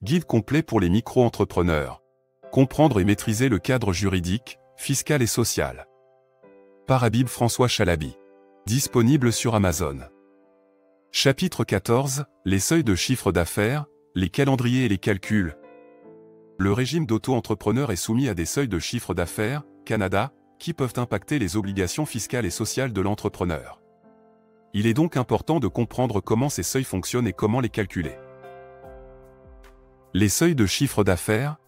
Guide complet pour les micro-entrepreneurs. Comprendre et maîtriser le cadre juridique, fiscal et social. Par Habib François Chalabi. Disponible sur Amazon. Chapitre 14. Les seuils de chiffre d'affaires, les calendriers et les calculs. Le régime d'auto-entrepreneur est soumis à des seuils de chiffre d'affaires, Canada, qui peuvent impacter les obligations fiscales et sociales de l'entrepreneur. Il est donc important de comprendre comment ces seuils fonctionnent et comment les calculer. Les seuils de chiffre d'affaires.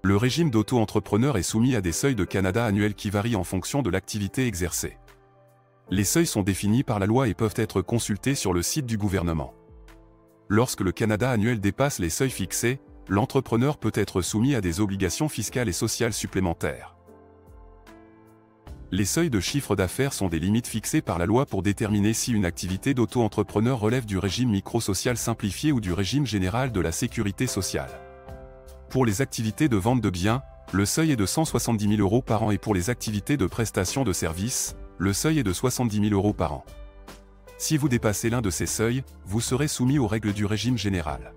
Le régime d'auto-entrepreneur est soumis à des seuils de Canada annuels qui varient en fonction de l'activité exercée. Les seuils sont définis par la loi et peuvent être consultés sur le site du gouvernement. Lorsque le Canada annuel dépasse les seuils fixés, l'entrepreneur peut être soumis à des obligations fiscales et sociales supplémentaires. Les seuils de chiffre d'affaires sont des limites fixées par la loi pour déterminer si une activité d'auto-entrepreneur relève du régime micro-social simplifié ou du régime général de la sécurité sociale. Pour les activités de vente de biens, le seuil est de 170 000 € par an et pour les activités de prestation de services, le seuil est de 70 000 € par an. Si vous dépassez l'un de ces seuils, vous serez soumis aux règles du régime général.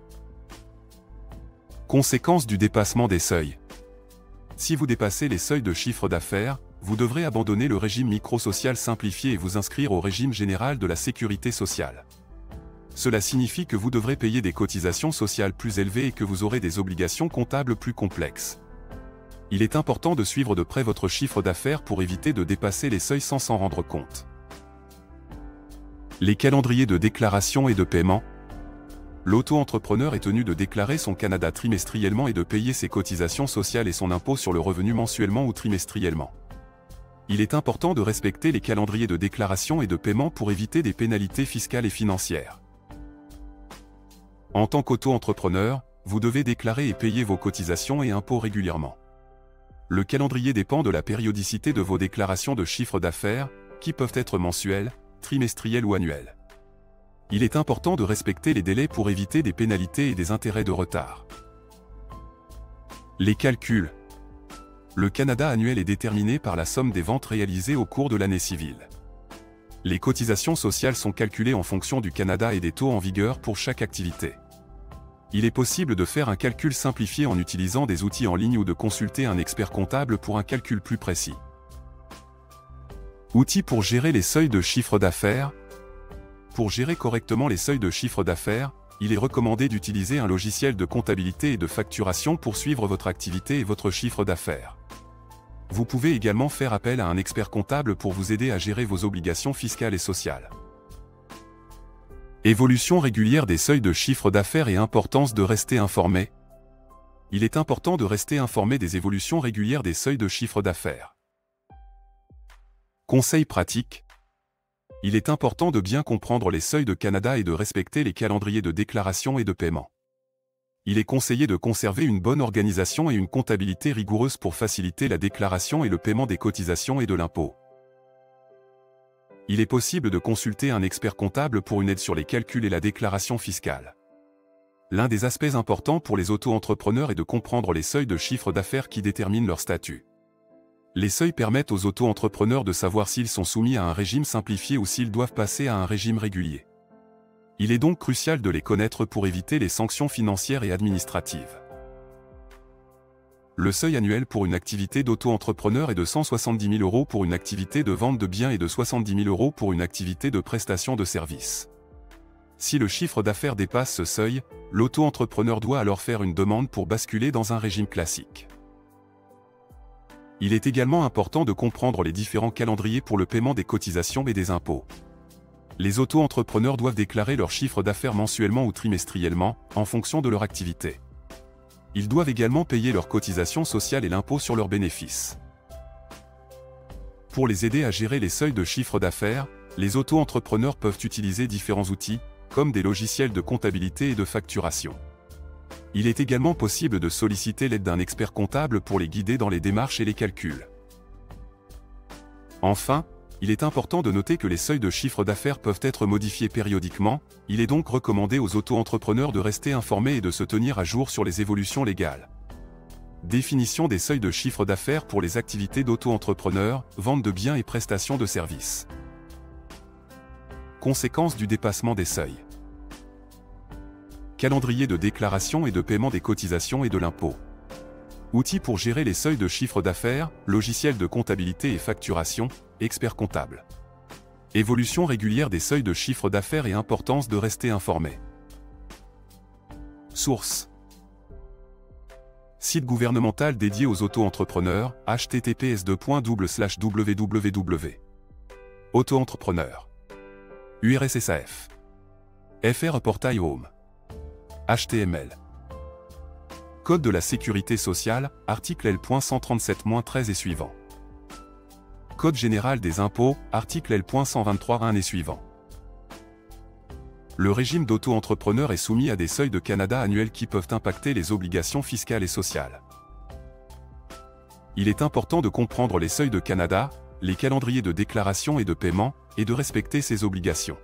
Conséquences du dépassement des seuils. Si vous dépassez les seuils de chiffre d'affaires, vous devrez abandonner le régime micro-social simplifié et vous inscrire au régime général de la sécurité sociale. Cela signifie que vous devrez payer des cotisations sociales plus élevées et que vous aurez des obligations comptables plus complexes. Il est important de suivre de près votre chiffre d'affaires pour éviter de dépasser les seuils sans s'en rendre compte. Les calendriers de déclaration et de paiement. L'auto-entrepreneur est tenu de déclarer son Canada trimestriellement et de payer ses cotisations sociales et son impôt sur le revenu mensuellement ou trimestriellement. Il est important de respecter les calendriers de déclaration et de paiement pour éviter des pénalités fiscales et financières. En tant qu'auto-entrepreneur, vous devez déclarer et payer vos cotisations et impôts régulièrement. Le calendrier dépend de la périodicité de vos déclarations de chiffre d'affaires, qui peuvent être mensuelles, trimestrielles ou annuelles. Il est important de respecter les délais pour éviter des pénalités et des intérêts de retard. Les calculs. Le Canada annuel est déterminé par la somme des ventes réalisées au cours de l'année civile. Les cotisations sociales sont calculées en fonction du Canada et des taux en vigueur pour chaque activité. Il est possible de faire un calcul simplifié en utilisant des outils en ligne ou de consulter un expert comptable pour un calcul plus précis. Outils pour gérer les seuils de chiffre d'affaires. Pour gérer correctement les seuils de chiffre d'affaires, il est recommandé d'utiliser un logiciel de comptabilité et de facturation pour suivre votre activité et votre chiffre d'affaires. Vous pouvez également faire appel à un expert comptable pour vous aider à gérer vos obligations fiscales et sociales. Évolution régulière des seuils de chiffre d'affaires et importance de rester informé. Il est important de rester informé des évolutions régulières des seuils de chiffre d'affaires. Conseils pratiques. Il est important de bien comprendre les seuils de Canada et de respecter les calendriers de déclaration et de paiement. Il est conseillé de conserver une bonne organisation et une comptabilité rigoureuse pour faciliter la déclaration et le paiement des cotisations et de l'impôt. Il est possible de consulter un expert comptable pour une aide sur les calculs et la déclaration fiscale. L'un des aspects importants pour les auto-entrepreneurs est de comprendre les seuils de chiffre d'affaires qui déterminent leur statut. Les seuils permettent aux auto-entrepreneurs de savoir s'ils sont soumis à un régime simplifié ou s'ils doivent passer à un régime régulier. Il est donc crucial de les connaître pour éviter les sanctions financières et administratives. Le seuil annuel pour une activité d'auto-entrepreneur est de 170 000 € pour une activité de vente de biens et de 70 000 € pour une activité de prestation de services. Si le chiffre d'affaires dépasse ce seuil, l'auto-entrepreneur doit alors faire une demande pour basculer dans un régime classique. Il est également important de comprendre les différents calendriers pour le paiement des cotisations et des impôts. Les auto-entrepreneurs doivent déclarer leur chiffre d'affaires mensuellement ou trimestriellement, en fonction de leur activité. Ils doivent également payer leurs cotisations sociales et l'impôt sur leurs bénéfices. Pour les aider à gérer les seuils de chiffre d'affaires, les auto-entrepreneurs peuvent utiliser différents outils, comme des logiciels de comptabilité et de facturation. Il est également possible de solliciter l'aide d'un expert comptable pour les guider dans les démarches et les calculs. Enfin, il est important de noter que les seuils de chiffre d'affaires peuvent être modifiés périodiquement, il est donc recommandé aux auto-entrepreneurs de rester informés et de se tenir à jour sur les évolutions légales. Définition des seuils de chiffre d'affaires pour les activités d'auto-entrepreneurs, vente de biens et prestation de services. Conséquences du dépassement des seuils. Calendrier de déclaration et de paiement des cotisations et de l'impôt. Outils pour gérer les seuils de chiffre d'affaires, logiciel de comptabilité et facturation, expert comptable. Évolution régulière des seuils de chiffre d'affaires et importance de rester informé. Source. Site gouvernemental dédié aux auto-entrepreneurs, https://www. Auto-entrepreneur. URSSAF. FR Portail Home. HTML. Code de la sécurité sociale, article L.137-13 et suivant. Code général des impôts, article L.123-1 et suivant. Le régime d'auto-entrepreneur est soumis à des seuils de Canada annuels qui peuvent impacter les obligations fiscales et sociales. Il est important de comprendre les seuils de Canada, les calendriers de déclaration et de paiement, et de respecter ces obligations.